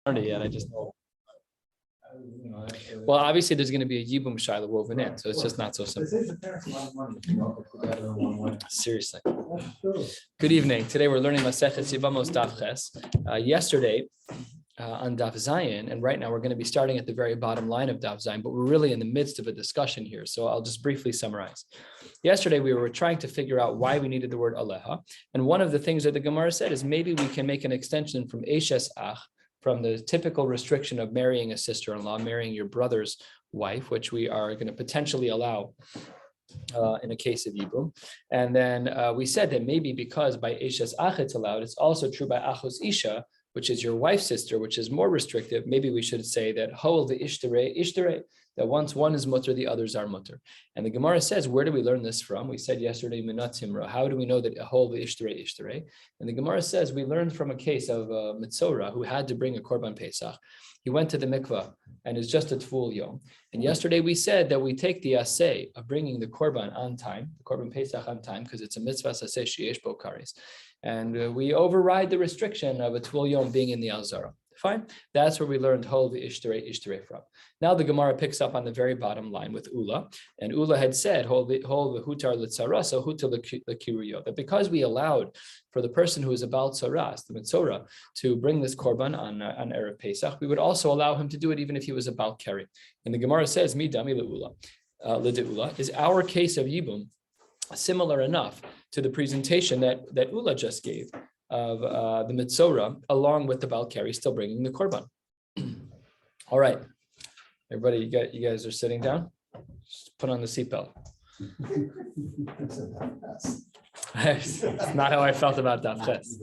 Yet. I just know. Well, obviously, there's going to be a yibum shaila woven in, so it's just not so simple. Seriously. Good evening. Today we're learning Maseches Yevamos Daf Ches. Yesterday on Daf Zayin, and right now we're going to be starting at the very bottom line of Daf Zayin, but we're really in the midst of a discussion here, so I'll just briefly summarize. Yesterday we were trying to figure out why we needed the word aleha, and one of the things that the Gemara said is maybe we can make an extension from eshes ach, from the typical restriction of marrying a sister-in-law, marrying your brother's wife, which we are going to potentially allow in a case of Yibum. And then we said that maybe because by eshes ach it's allowed, it's also true by achos isha, which is your wife's sister, which is more restrictive. Maybe we should say that hol the ishtere, that once one is mutter, the others are mutter. And the Gemara says, where do we learn this from? We said yesterday, minatimra. How do we know that hol the ishtere? And the Gemara says, we learned from a case of Mitzora who had to bring a korban pesach. He went to the mikvah and is just a tvul yom. And yesterday we said that we take the aseh of bringing the korban on time, the korban pesach on time, because it's a mitzvah aseh sheyesh bo kares. And we override the restriction of a tvul yom being in the alzara. Fine. That's where we learned hol the ishtere from. Now the Gemara picks up on the very bottom line with Ula. And Ula had said, hol the hutar l'tzara, so hutar l'kiruyo. That because we allowed for the person who is about tzaras, the mitzora, to bring this korban on Erev Pesach, we would also allow him to do it even if he was about carry. And the Gemara says, mi dami l'Ula, is our case of Yibum similar enough to the presentation that Ula just gave of the Mitzora, along with the Balkari still bringing the Korban. All right, everybody, you guys are sitting down? Just put on the seatbelt. It's not how I felt about Daf Ches.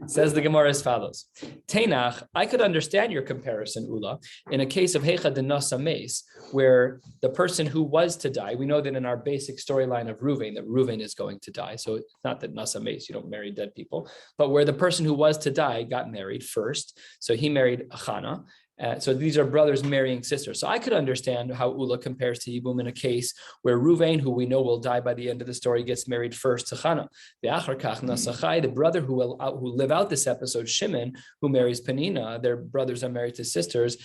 Says the Gemara as follows. Teinach, I could understand your comparison, Ula, in a case of Hecha de Nasa Meis, where the person who was to die, we know that in our basic storyline of Ruvain, that Ruvain is going to die. So it's not that Nasa Meis, you don't marry dead people, but where the person who was to die got married first. So he married Chana. So these are brothers marrying sisters. So I could understand how Ula compares to Yibum in a case where Ruvain, who we know will die by the end of the story, gets married first to Chana. The brother who live out this episode, Shimon, who marries Penina, their brothers are married to sisters,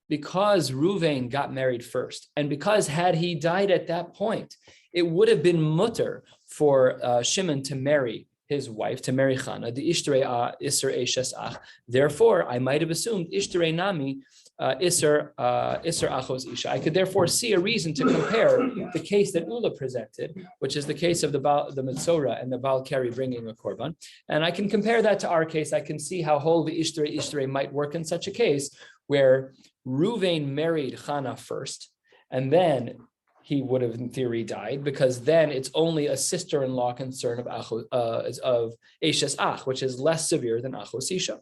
because Ruvain got married first, and because had he died at that point, it would have been mutter for Shimon to marry his wife, to marry Chana, the Ishtere Isser Eshes Ach. Therefore, I might have assumed Ishtere Nami Isser Achos Isha. I could therefore see a reason to compare the case that Ula presented, which is the case of the Mitzora and the Balkari bringing a korban, and I can compare that to our case. I can see how whole the Ishtere might work in such a case where Ruvain married Chana first, and then he would have, in theory, died, because then it's only a sister-in-law concern of Eshes Ach, which is less severe than Achos Isha.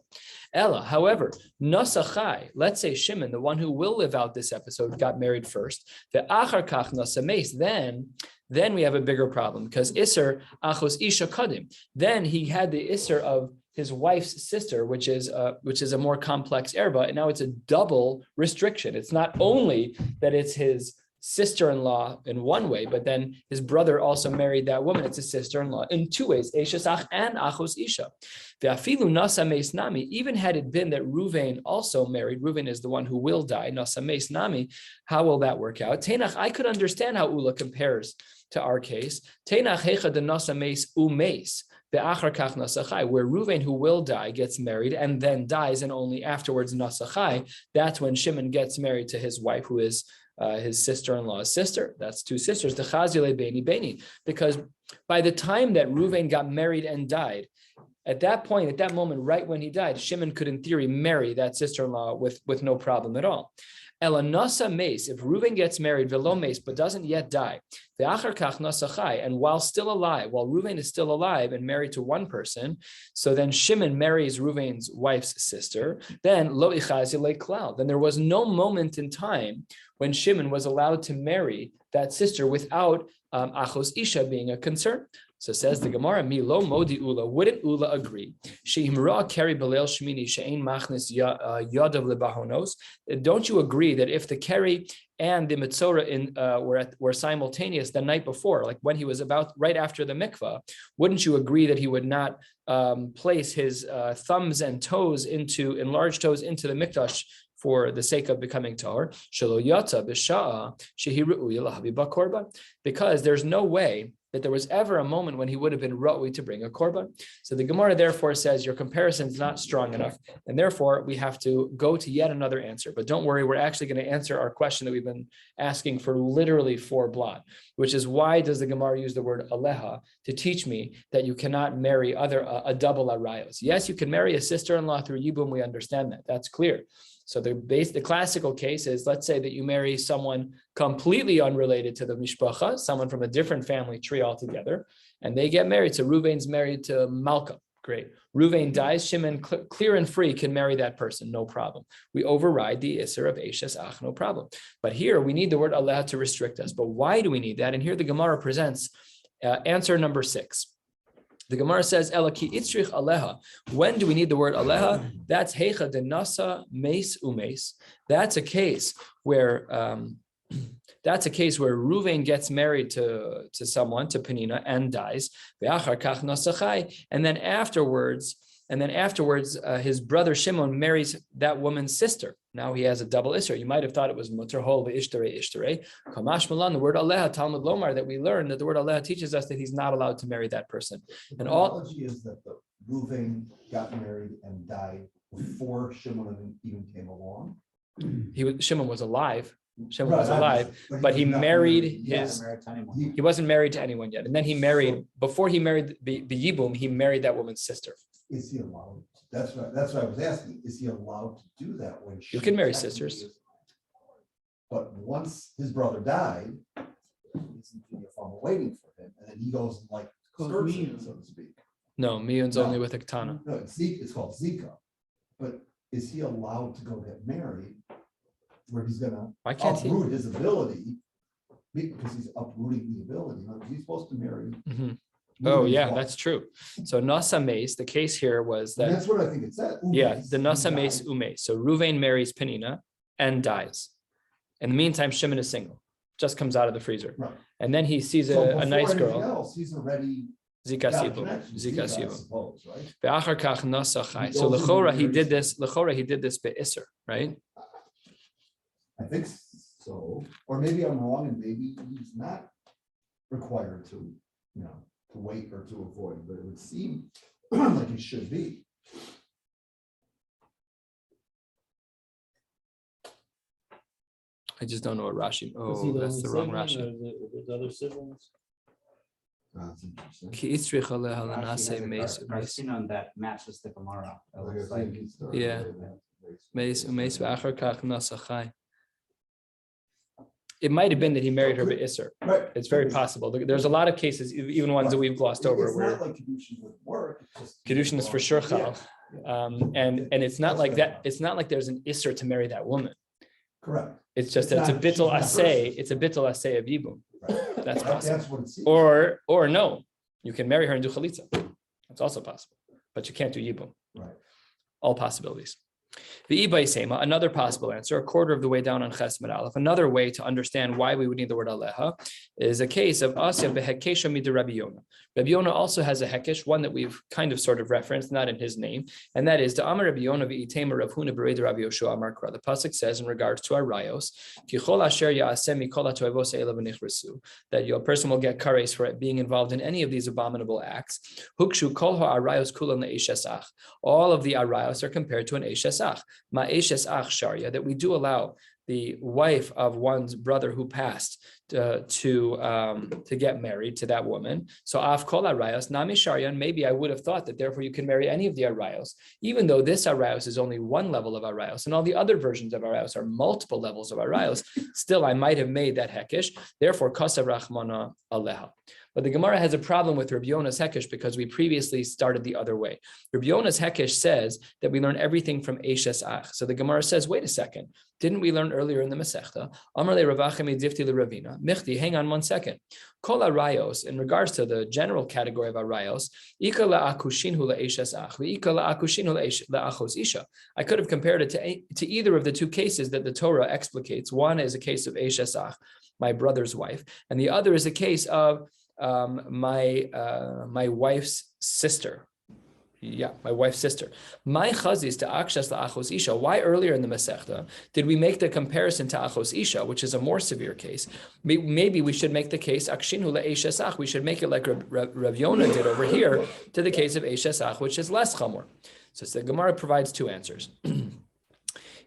Ella, however, Nasachai, let's say Shimon, the one who will live out this episode, got married first. The Achar Kach Nasameis, then we have a bigger problem, because Isser Achos Isha Kadim. Then he had the Isser of his wife's sister, which is a more complex erba, and now it's a double restriction. It's not only that it's his sister-in-law in one way, but then his brother also married that woman. It's a sister-in-law in two ways, Eshes Ach and Achos Isha. Ve'afilu Nasa Meis Nami, even had it been that Ruvain also married, Ruvain is the one who will die, Nasa Meis Nami, how will that work out? Teinach, I could understand how Ula compares to our case. Teinach Hecha de Nasa Meis Umeis, where Ruvain, who will die, gets married and then dies, and only afterwards Nasachai, that's when Shimon gets married to his wife, who is his sister-in-law's sister. That's two sisters, the Chazile Beni Beni, because by the time that Ruvain got married and died, at that point, at that moment, right when he died, Shimon could, in theory, marry that sister-in-law with no problem at all. Elanasa Mace, if Reuven gets married, Velo Mace, but doesn't yet die, and while still alive, while Reuven is still alive and married to one person, so then Shimon marries Reuven's wife's sister, then Lo Ichazile Klal. Then there was no moment in time when Shimon was allowed to marry that sister without Achos Isha being a concern. So says the Gemara, Mi lo modi ula. Wouldn't Ula agree? Sheimra keri belel shmini she'ein machnis yadav lebahonos. Don't you agree that if the keri and the mitzora were simultaneous the night before, like when he was about right after the mikvah, wouldn't you agree that he would not place his thumbs and toes enlarged toes into the mikdash for the sake of becoming tahor? Because there's no way that there was ever a moment when he would have been ra'ui to bring a korban. So the Gemara therefore says your comparison is not strong enough, and therefore we have to go to yet another answer. But don't worry, we're actually going to answer our question that we've been asking for literally 4 blot, which is why does the Gemara use the word aleha to teach me that you cannot marry a double arayos? Yes, you can marry a sister-in-law through yibum. We understand that. That's clear. So the classical case is, let's say that you marry someone completely unrelated to the mishpacha, someone from a different family tree altogether, and they get married. So Reuven's married to Malka. Great. Reuven dies, Shimon clear and free can marry that person, no problem. We override the Isser of Eishes Ach, no problem. But here we need the word Aleha to restrict us. But why do we need that? And here the Gemara presents answer number 6. The Gemara says, Elaki itzrich aleha. When do we need the word aleha? That's heicha de nasa meis umeis. That's a case where Reuven gets married to someone, to Penina, and dies. And then afterwards, his brother Shimon marries that woman's sister. Now he has a double isser. You might have thought it was mutter hol ishtere. Kamash malan, the word aleha, Talmud Lomar, that we learned that the word aleha teaches us that he's not allowed to marry that person. The analogy is that the Reuven got married and died before Shimon even came along. Shimon was alive. Shimon was alive, but he married his. He wasn't married to anyone yet, and then he married. Before he married the Yibum, he married that woman's sister. Is he allowed? That's what I was asking. Is he allowed to do that when you can marry sisters? But once his brother died, he's in waiting for him, and then he goes and like skirts him, so to speak. No, miyun's only with a katana. No, it's called Zika. But is he allowed to go get married? Where he's going to uproot his ability, because he's uprooting the ability. He's supposed to marry. Mm-hmm. Oh, yeah, that's true. So Nasa Mace, the case here was that. And that's what I think it said. Yeah, the Nasa Mace Ume. So Reuven marries Penina and dies. In the meantime, Shimon is single, just comes out of the freezer. Right. And then he sees a nice girl. Else, he's already Zika Sibu. Right? So Lechora, he did this be'isser, right? I think so. Or maybe I'm wrong, and maybe he's not required to wait or to avoid, but it would seem like he should be. I just don't know what Rashi. Oh, that's the wrong Rashi. There's other siblings. That's interesting. I've seen on that matches the Gemara. Yeah. It might have been that he married her be'isser. Right. It's very possible. There's a lot of cases, even ones that we've glossed over, it's where not like Kedushin would work. Kedushin is for sure chal. And it's not like that. It's not like there's an isser to marry that woman. Correct. It's just that it's a bittul asay. It's a bittul asay of yibum. Right. That's possible. That's what it seems. Or no, you can marry her and do chalitza. That's also possible, but you can't do yibum. Right. All possibilities. The Ibai Sema, another possible answer, a quarter of the way down on Chesed Aleph. Another way to understand why we would need the word Aleha is a case of Asya behekesha mid Rabbi Yona. Rabbi Yona also has a hekesh, one that we've kind of sort of referenced, not in his name, and that is the Amar Rabbi Yona v'itema Rav Huna b'rei Rabbi Yoshua Amar Kra. The pasuk says in regards to our rayos, Kichol asher ya'aseh mikol ha'toivos elav v'nichrasu, that your person will get kares for it being involved in any of these abominable acts. Hukshu kol ha'arayos kulan le'eshesach. All of the arayos are compared to an eshesach. Ma'eshes ach sharia, that we do allow the wife of one's brother who passed to get married to that woman. So af kol arayos nami sharia, and maybe I would have thought that therefore you can marry any of the arayos, even though this arayos is only one level of arayos, and all the other versions of arayos are multiple levels of arayos. Still, I might have made that hekesh. Therefore, kasav rachmana aleha. But the Gemara has a problem with Rabbi Yona's Hekesh because we previously started the other way. Rabbi Yona's Hekesh says that we learn everything from Eishes Ach. So the Gemara says, wait a second, didn't we learn earlier in the Masechta? Amar le Ravachim difti le Ravina. Michti, hang on 1 second. Kol arayos, in regards to the general category of arayos, ika la'akushin hu la'eshes ach, ika la'akushin hu la'achos isha. I could have compared it to either of the 2 cases that the Torah explicates. One is a case of eshes ach, my brother's wife, and the other is a case of my wife's sister. Yeah, my wife's sister. My chazis to akshas la'achos isha. Why earlier in the Masechta did we make the comparison to achos isha, which is a more severe case? Maybe we should make the case akshinhu la'eshes ach. We should make it like Rav Yonah did over here to the case of eshes ach, which is less chamor. So the Gemara provides 2 answers.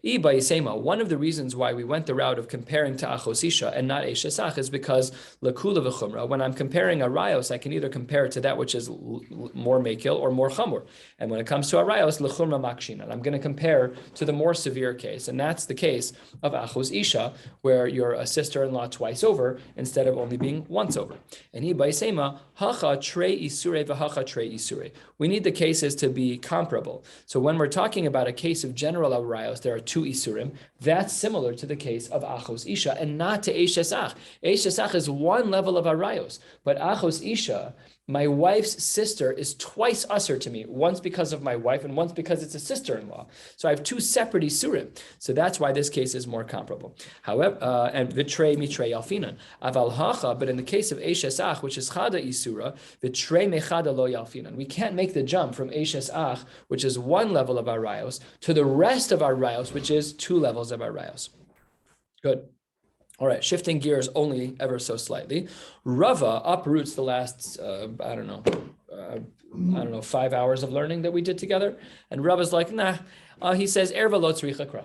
One of the reasons why we went the route of comparing to achos isha and not eshes ach is because lakula v'chumra. When I'm comparing a rayos, I can either compare it to that which is more mekil or more chamur. And when it comes to a rayos, l'chumra makshin. I'm going to compare to the more severe case, and that's the case of achos isha, where you're a sister-in-law twice over instead of only being once over. And hacha trei isure v'hacha trei isure. We need the cases to be comparable. So when we're talking about a case of general arayos, there are 2 isurim. That's similar to the case of achos isha and not to eshes ach. Eshes ach is 1 level of arayos, but achos isha, my wife's sister, is twice usher to me, once because of my wife and once because it's a sister-in-law. So I have 2 separate isurim. So that's why this case is more comparable. However, and vitrei mitrei yalfinan. Aval hacha, but in the case of eshes ach, which is chada isura, vitrei mechada lo yalfinan. We can't make the jump from eshes ach, which is 1 level of arayos, to the rest of arayos, which is 2 levels of arayos. Good. All right, shifting gears only ever so slightly. Rava uproots the last, 5 hours of learning that we did together. And Rava's like, nah. He says, erva lo tzricha kra.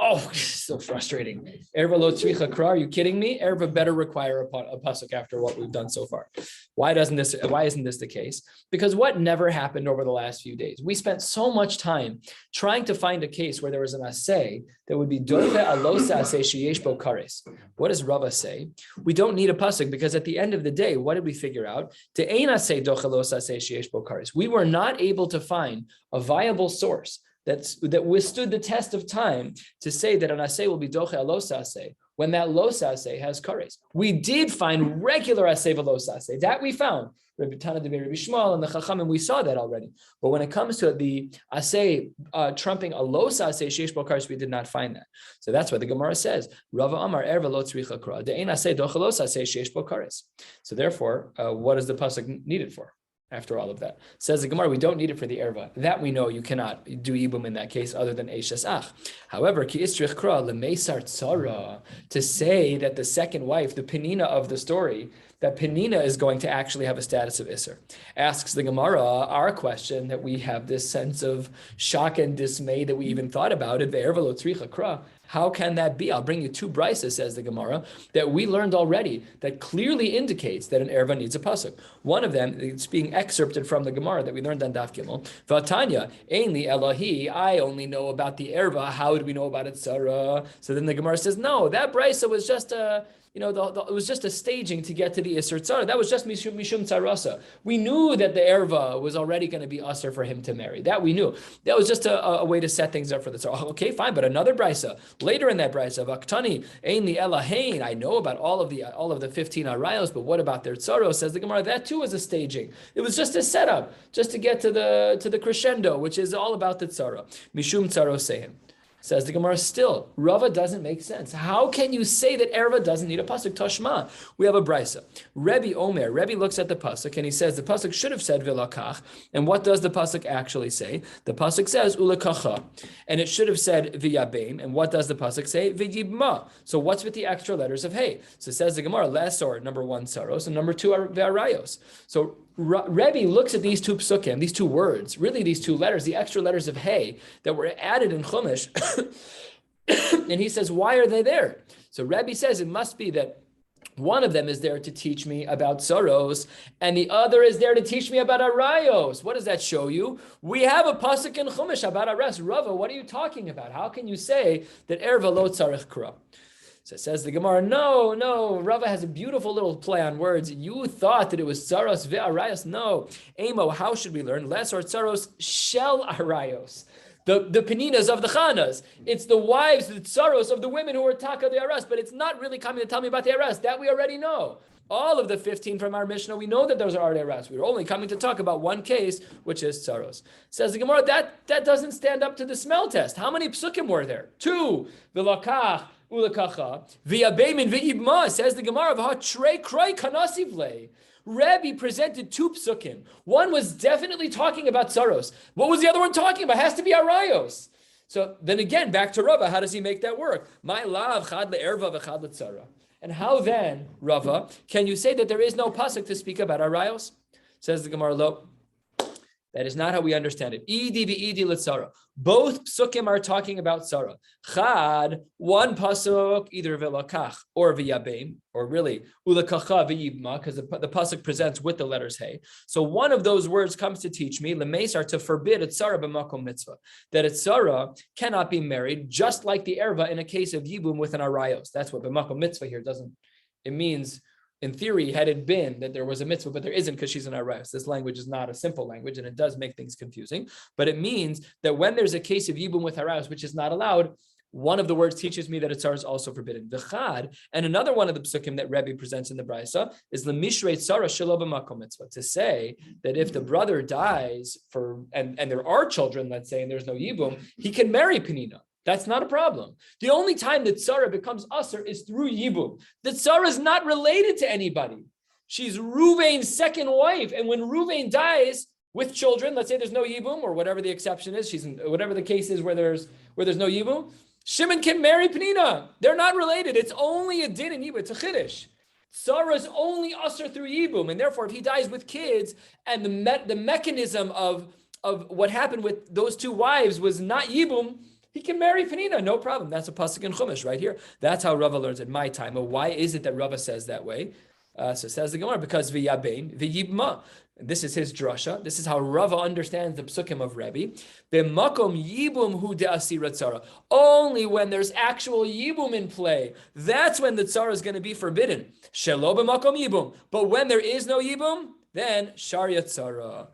Oh, so frustrating. Erva lo tzricha kra, are you kidding me? Erva better require a pasuk after what we've done so far. Why isn't this the case? Because what never happened over the last few days? We spent so much time trying to find a case where there was an asay that would be doche alosa asay sheyesh bo kares. What does Rava say? We don't need a pasuk because at the end of the day, what did we figure out? Te'ein asay doche alosa asay sheyesh bo kares. We were not able to find a viable source that withstood the test of time to say that an asay will be doche alosa asay when that losa asay has kares. We did find regular asay v'losa asay. That we found. Rabbi Tana de Rabbi Shmuel and the Chachamim, we saw that already. But when it comes to the asay trumping a losa asay sheish bo kares, we did not find that. So that's what the Gemara says. Rava Amar erva lo tzricha kra de'ein asay doche losa asay sheish bo kares. So therefore, what is the pasuk needed for? After all of that, says the Gemara, we don't need it for the erva. That we know you cannot do ibum in that case other than eshes ach. However, ki istrich kra lemeisar tzara, to say that the second wife, the penina of the story, that penina is going to actually have a status of isser. Asks the Gemara our question that we have this sense of shock and dismay that we even thought about it. Ve'erva lo tzricha kra. How can that be? I'll bring you 2 brises, says the Gemara, that we learned already that clearly indicates that an erva needs a pasuk. One of them, it's being excerpted from the Gemara that we learned on Daf Gimel. Vatanya, Ainli Elohi, I only know about the erva. How would we know about it, Sarah? So then the Gemara says, no, that brisa was just a it was just a staging to get to the Isser Tzara. That was just Mishum Tzarasa. We knew that the erva was already going to be Usser for him to marry. That we knew. That was just a way to set things up for the Tzara. Okay, fine, but another brisa. Later in that brisa, Vaktani, Ein li Elahain, I know about all of the 15 arayos, but what about their Tzaro? Says the Gemara, that too was a staging. It was just a setup, just to get to the crescendo, which is all about the Tzara. Mishum Tzaro Sehem. Says the Gemara, still, Rava doesn't make sense. How can you say that erva doesn't need a pasuk? Tashma. We have a brisa. Rebbe looks at the pasuk and he says the pasuk should have said vilakach. And what does the pasuk actually say? The pasuk says ulakacha, and it should have said v'yabein. And what does the pasuk say? V'yibma. So what's with the extra letters of hey? So says the Gemara, lesor, number 1 saros, and number 2 are ve'arayos. So Rebbe looks at these 2 psukim, these 2 words, really these 2 letters, the extra letters of hey that were added in Chumash, and he says, why are they there? So Rebbe says it must be that one of them is there to teach me about Soros, and the other is there to teach me about Arayos. What does that show you? We have a pasuk in Chumash about Aras. Rava, what are you talking about? How can you say that erva lo tzarich kra? So it says the Gemara, no, Rava has a beautiful little play on words. You thought that it was tsaros ve'arayos. No. Amo, how should we learn? Les or tsaros shel arayos. The peninas of the chanas. It's the wives, the tsaros of the women who are taka the aras, but it's not really coming to tell me about the aras. That we already know. All of the 15 from our Mishnah, we know that those are already aras. We're only coming to talk about one case, which is tsaros. Says the Gemara, that doesn't stand up to the smell test. How many psukim were there? 2. V'lakach ulakacha v'yabemin v'ibma. Says the Gemara, v'hatrei kroi kanasivle. Rabbi presented 2 psukim. One was definitely talking about tsaros. What was the other one talking about? It has to be arayos. So then again, back to Rava, how does he make that work? My lav chad le'erva v'chad le'tzara. And how then, Rava, can you say that there is no pasuk to speak about arayos? Says the Gemara, lo. That is not how we understand it. Idi v'idi l'tzara. Both psukim are talking about tzara. Chad, one pasuk, either v'lakach or v'yabim, or really ulakacha v'yibma, because the pasuk presents with the letters hey. So one of those words comes to teach me, lemesar, to forbid a tzara b'makom mitzvah, that a tzara cannot be married, just like the erva in a case of yibum with an arayos. That's what b'makom mitzvah here doesn't. It means, in theory, had it been that there was a mitzvah, but there isn't because she's an arayos. This language is not a simple language, and it does make things confusing. But it means that when there's a case of yibum with arayos, which is not allowed, one of the words teaches me that a tzara is also forbidden. V'chad, and another one of the psukim that Rebbe presents in the Brisa is l'mishrei tzara shelo b'makom mitzvah, to say that if the brother dies and there are children, let's say, and there's no yibum, he can marry penina. That's not a problem. The only time that tzara becomes usher is through yibum. The tzara is not related to anybody. She's Ruvain's second wife, and when Ruvain dies with children, let's say there's no yibum or whatever the exception is, whatever the case is where there's no yibum, Shimon can marry Penina. They're not related. It's only a din in yibum. It's a chiddush. Tzara is only usher through yibum, and therefore, if he dies with kids, and the mechanism of what happened with those 2 wives was not yibum, he can marry Penina, no problem. That's a pasuk in Chumash right here. That's how Rava learns at my time. Well, why is it that Rava says that way? So says the Gemara, because v'yabein v'yibma. This is his drasha. This is how Rava understands the psukim of Rebbe. B'makom yibum hu de'asira tzara. Only when there's actual yibum in play, that's when the tzara is going to be forbidden. Shelo b'makom yibum. But when there is no yibum, then sharia tzara.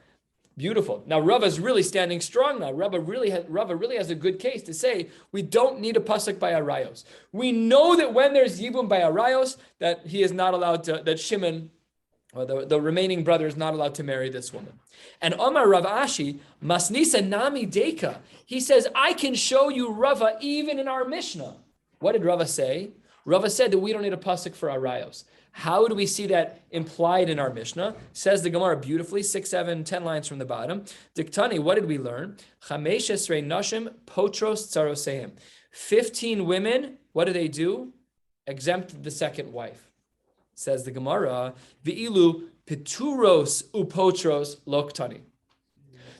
Beautiful. Now Rava is really standing strong now. Rava really has a good case to say we don't need a pasuk by arayos. We know that when there's yibum by arayos, that he is not allowed to, that Shimon, or the remaining brother, is not allowed to marry this woman. And Omar Rav Ashi, Masnisa Nami Deka, he says, I can show you Rava even in our Mishnah. What did Rava say? Rava said that we don't need a pasuk for arayos. How do we see that implied in our Mishnah? Says the Gemara beautifully, 6, 7, 10 lines from the bottom. Diktani, what did we learn? Chamesh esrei nashim potros tzaroseim. 15 women, what do? Exempt the second wife. Says the Gemara, v'ilu pituros upotros loktani.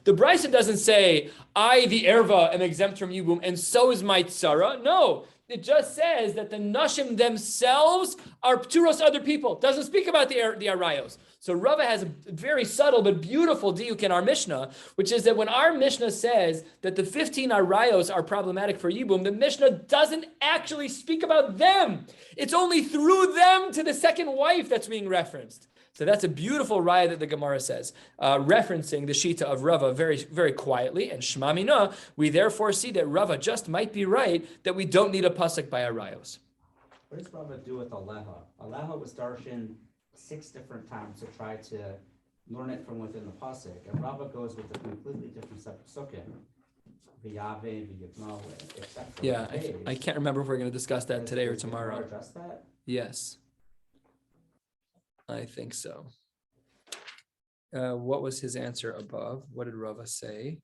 The Brisa doesn't say, I, the erva, am exempt from yibum, and so is my tzara. No. It just says that the nashim themselves are pturos other people. Doesn't speak about the arayos. So Rava has a very subtle but beautiful diuk in our Mishnah, which is that when our Mishnah says that the 15 arayos are problematic for yibum, the Mishnah doesn't actually speak about them. It's only through them to the second wife that's being referenced. So that's a beautiful raya that the Gemara says, referencing the Shita of Rava very, very quietly. And Shema Mina, we therefore see that Rava just might be right, that we don't need a pasuk by arayos. What does Rava do with Aleha? Aleha was darshan 6 different times to try to learn it from within the pasuk, and Rava goes with a completely different set of psukim. Yeah, I can't remember if we're going to discuss that today or tomorrow. Address that? Yes. I think so. What was his answer above? What did Rava say?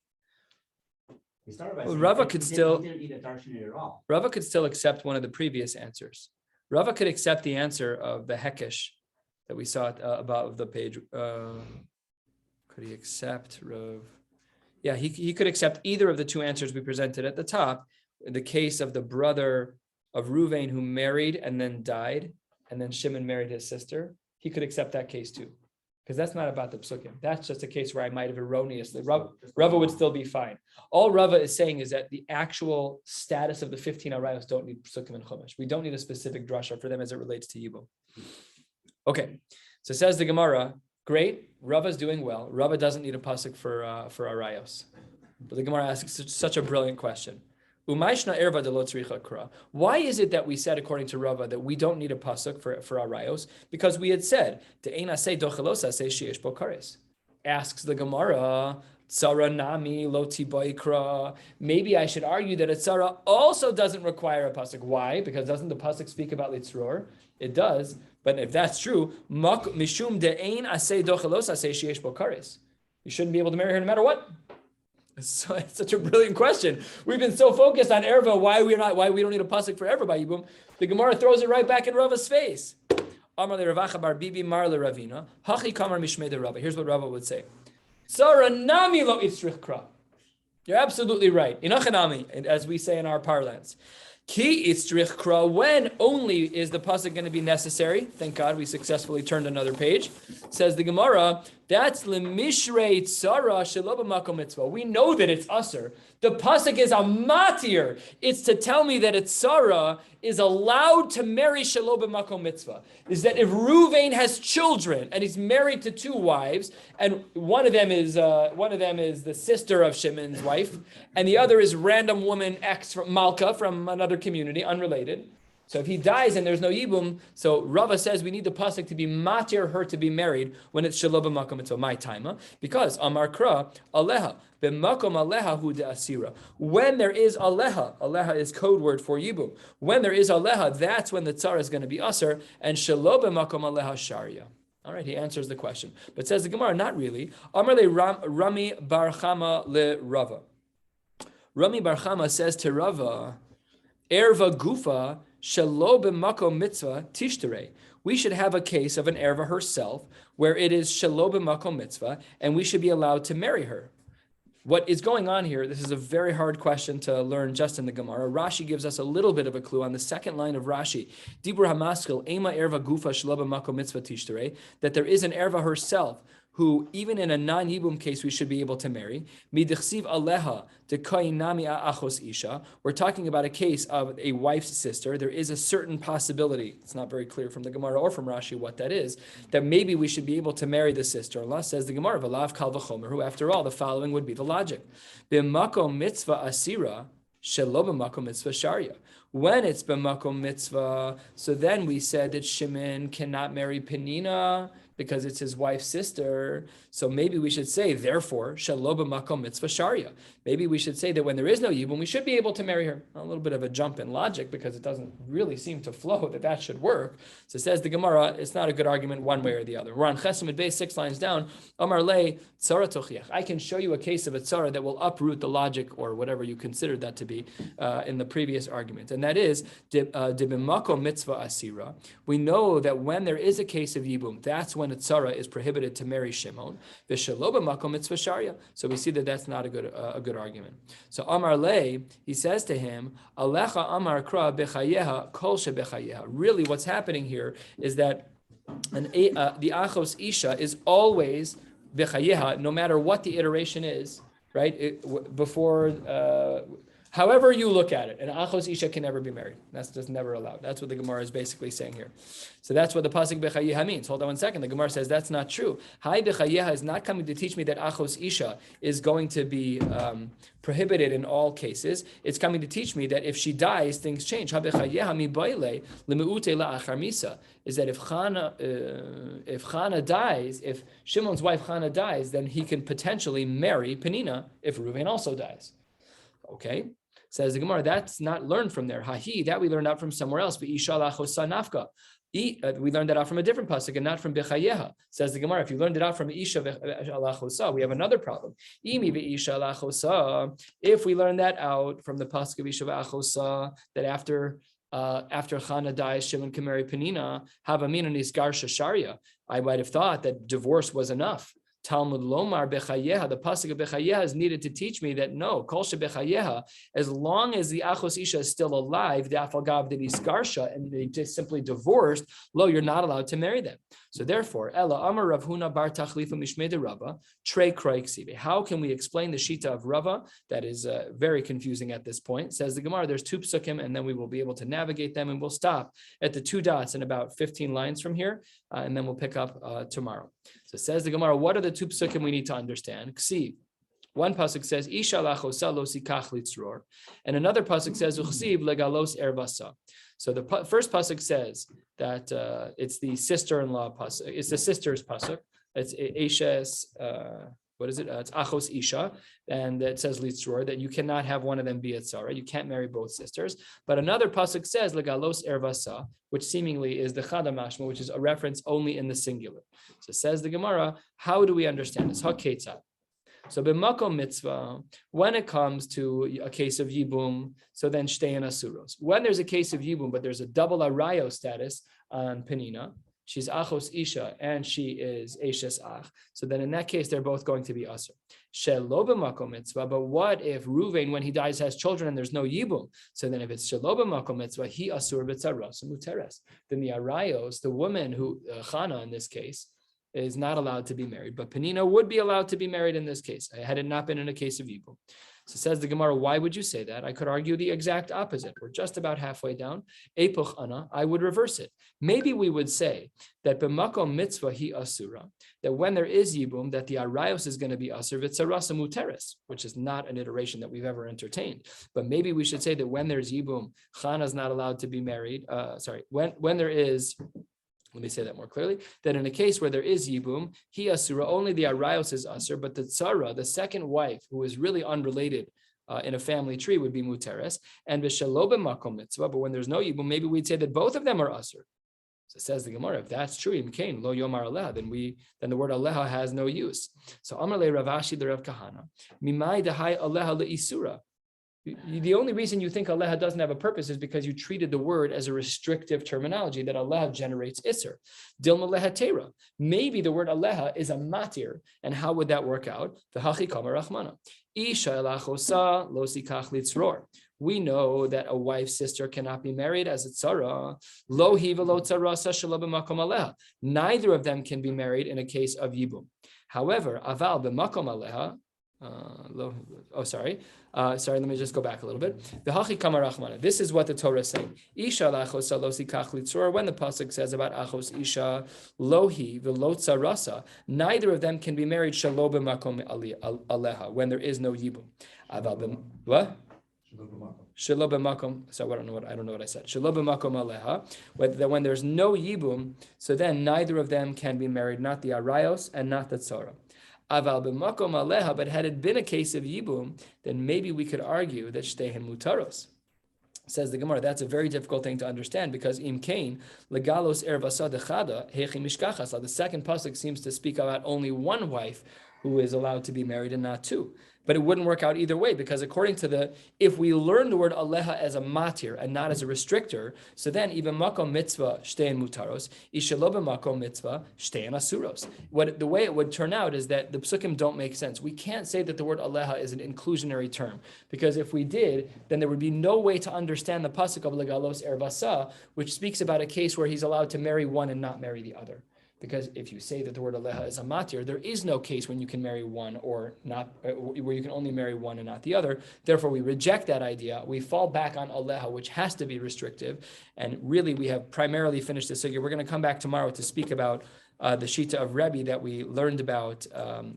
He started by Well, saying Rava he could didn't- still- he didn't eat a darshan at all. Rava could still accept one of the previous answers. Rava could accept the answer of the Hekesh that we saw at above the page. Could he accept Rav? Yeah, he could accept either of the 2 answers we presented at the top. In the case of the brother of Ruvain who married and then died, and then Shimon married his sister, he could accept that case too. because that's not about the psukim. That's just a case where I might have erroneously. Rava would still be fine. All Rava is saying is that the actual status of the 15 arayos don't need psukim and chumash. We don't need a specific drasha for them as it relates to yibum. Okay, so says the Gemara. Great, Rava's doing well. Rava doesn't need a pasuk for arayos. But the Gemara asks such a brilliant question. Why is it that we said, according to Rava, that we don't need a pasuk for arayos? Because we had said, asks the Gemara, tzara nami lo tibaikra. Maybe I should argue that a tzara also doesn't require a pasuk. Why? Because doesn't the pasuk speak about litzror? It does. But if that's true, mishum de'ein asay dochelos asay sheyesh bo kares. You shouldn't be able to marry her no matter what. So it's such a brilliant question. We've been so focused on erva, why we don't need a pasuk for erva by yibum. The Gemara throws it right back in Rava's face. Amar le Ravacha bar Bibi mar le Ravina. Hachi kamar mishmei de Rava. Here's what Rava would say. Tzara nami lo itzrich kra. You're absolutely right. Inachanami, as we say in our parlance. Ki itzrich kra, when only is the pasuk going to be necessary? Thank God we successfully turned another page. Says the Gemara, that's lemishrei tzara shelo b'makom mitzvah. We know that it's usher. The pasuk is a matir. It's to tell me that a tzara is allowed to marry shelo b'makom mitzvah. Is that if Ruvain has children and he's married to two wives, and one of them is the sister of Shimon's wife, and the other is random woman ex from Malka from another community, unrelated. So if he dies and there's no yibum, so Rava says we need the pasuk to be matir her to be married when it's shelo b'makom mitzvah, my taima, because amar kra aleha b'makom aleha hu de'asira. When there is aleha is code word for yibum. When there is aleha, that's when the tzara is going to be aser, and shelo b'makom aleha sharia. All right, he answers the question, but says the Gemara, not really. Amar le Rami bar Chama le Rava. Rami bar Chama says to Rava, erva gufa shelo b'makom mitzvah tishterei. We should have a case of an erva herself where it is shelo b'makom mitzvah, and we should be allowed to marry her. What is going on here? This is a very hard question to learn just in the Gemara. Rashi gives us a little bit of a clue on the second line of Rashi. Dibur hamaskil ema erva gufa shelo b'makom mitzvah tishterei, that there is an erva herself who, even in a non-yibum case, we should be able to marry. Midichsiv aleha dekainami achos isha. We're talking about a case of a wife's sister. There is a certain possibility, it's not very clear from the Gemara or from Rashi what that is, that maybe we should be able to marry the sister-in-law. Says the Gemara, v'lav kal v'chomer, who after all, the following would be the logic. B'makom mitzvah asira, shelo b'makom mitzvah sharia. When it's b'makom mitzvah, so then we said that Shimon cannot marry Penina because it's his wife's sister. So maybe we should say, therefore, shelo b'makom mitzvah sharia. Maybe we should say that when there is no yibum, we should be able to marry her. A little bit of a jump in logic because it doesn't really seem to flow that should work. So it says the Gemara, it's not a good argument one way or the other. We're on Chesim Bey, 6 lines down. Amar le tzara tochiach. I can show you a case of a tzara that will uproot the logic or whatever you considered that to be in the previous argument. And that is, de b'makom mitzvah asira. We know that when there is a case of yibum, that's when a tzara is prohibited to marry Shimon. V'shelo b'makom mitzvah sharia. So we see that that's not a good argument. So Amar le, he says to him, Alecha Amar kra bechayeha kol shebechayeha. Really, what's happening here is that the achos isha is always bechayeha, no matter what the iteration is, right? However you look at it, an achos isha can never be married. That's just never allowed. That's what the Gemara is basically saying here. So that's what the pasuk bechayeha means. Hold on one second. The Gemara says that's not true. Hai bechayeha is not coming to teach me that achos isha is going to be prohibited in all cases. It's coming to teach me that if she dies, things change. Ha bechayeha mi baile lemeute la'achar misa. Is that if Chana dies, if Shimon's wife Chana dies, then he can potentially marry Penina if Reuven also dies. Okay. Says the Gemara, that's not learned from there. Hahi, that we learned out from somewhere else. We learned that out from a different pasuk and not from Bechayeha. Says the Gemara, if you learned it out from Isha alachosa, we have another problem. If we learn that out from the pasuk of Isha alachosa, that after Chana dies, Shimon can marry Penina, Havamina Nisgar Shasharia. I might have thought that divorce was enough. Talmud Lomar Bechayeha, the pasuk of Bechayeha is needed to teach me that no, Kol Shebechayeha, as long as the Achos Isha is still alive, the Afalgav the Iskarsha, and they just simply divorced, lo, you're not allowed to marry them. So therefore, Ella Amar Rav Huna Bar Tachlifa Mishmei Rava, Trei Kroiksive. How can we explain the Shita of Rava? That is very confusing at this point. Says the Gemara, there's two psukim, and then we will be able to navigate them, and we'll stop at the two dots in about 15 lines from here, and then we'll pick up tomorrow. So says the Gemara, what are the two psukim we need to understand? Ksiv. One pasuk says, Isha lachosa lo sikach litzror, and another pasuk says, Uchsiv legalos ervasa. So the first pasuk says that it's the sister-in-law pasuk. It's the sister's pasuk. It's Isha's. What is it? It's Achos Isha, and it says Litzror, that you cannot have one of them be a tzara. You can't marry both sisters. But another pasuk says Legalos Ervasa, which seemingly is the Chada Mashma, which is a reference only in the singular. So says the Gemara, how do we understand this? Haketzah. So b'makom mitzvah, when it comes to a case of yibum, so then shtein asuros. When there's a case of yibum, but there's a double arayo status on Penina, she's achos isha and she is eshes ach. So then in that case, they're both going to be asur. Shelo b'makom mitzvah, but what if Ruvain, when he dies, has children and there's no yibum? So then if it's shelo b'makom mitzvah, he asur b'tzaras muteres. Then the arayos, the woman who, Chana in this case, is not allowed to be married, but Penina would be allowed to be married in this case, had it not been in a case of yibum. So says the Gemara, why would you say that? I could argue the exact opposite. We're just about halfway down. Epoch ana, I would reverse it. Maybe we would say that b'makom mitzvah hi asura, that when there is yibum, that the arayos is going to be asur v'tzarasa muteres, which is not an iteration that we've ever entertained. But maybe we should say that when there's yibum, Chana is not allowed to be married. When there is. Let me say that more clearly, that in a case where there is yibum, he asura, only the arayos is asur, but the tzara, the second wife, who is really unrelated in a family tree, would be muteres, and v'shelo b'makom mitzvah, but when there's no yibum, maybe we'd say that both of them are asur. So it says the Gemara, if that's true, im kain lo yomar aleha, then the word aleha has no use. So Amar le Rav Ashi the Rav Kahana, mimai dehai aleha leisura. The only reason you think aleha doesn't have a purpose is because you treated the word as a restrictive terminology, that aleha generates isser. Dilma lehatera. Maybe the word aleha is a matir, and how would that work out? The hachi kama rachmana. Isha elachosa lo sikach litzror. We know that a wife's sister cannot be married as a tzara. Lo hi velo tzarasa shelo b'makom aleha. Neither of them can be married in a case of yibum. However, aval b'makom aleha. Let me just go back a little bit. This is what the Torah is saying. Isha lachosa lo sikach litzor. When the pasuk says about achos isha lohi v'lo tzarasa, neither of them can be married shelo b'makom aleha, when there is no yibum. What? Shelo b'makom. So I don't know what I said. Shelo b'makom aleha. When there's no yibum, so then neither of them can be married, not the arayos and not the tzara. Aval b'makom aleha, but had it been a case of yibum, then maybe we could argue that shtehen mutaros. Says the Gemara, that's a very difficult thing to understand, because im kain legalos ervasa dechada hechi mishkachas. The second pasuk seems to speak about only one wife who is allowed to be married and not two. But it wouldn't work out either way, because according to if we learn the word aleha as a matir and not as a restrictor, so then even makom mitzvah shtein mutaros, ishelo b'makom mitzvah shtein asuros. The way it would turn out is that the psukim don't make sense. We can't say that the word aleha is an inclusionary term, because if we did, then there would be no way to understand the pasuk of legalos ervasa, which speaks about a case where he's allowed to marry one and not marry the other. Because if you say that the word aleha is a matir, there is no case when you can marry one or not, where you can only marry one and not the other. Therefore, we reject that idea. We fall back on aleha, which has to be restrictive. And really, we have primarily finished this sugya. We're going to come back tomorrow to speak about the shita of Rebbe that we learned about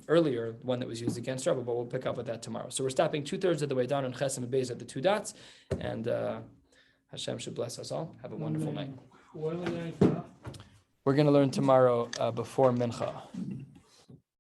earlier, one that was used against Rebbe, but we'll pick up with that tomorrow. So we're stopping 2/3 of the way down on Ches and Beis at the two dots. And Hashem should bless us all. Have a wonderful night. We're going to learn tomorrow before Mincha.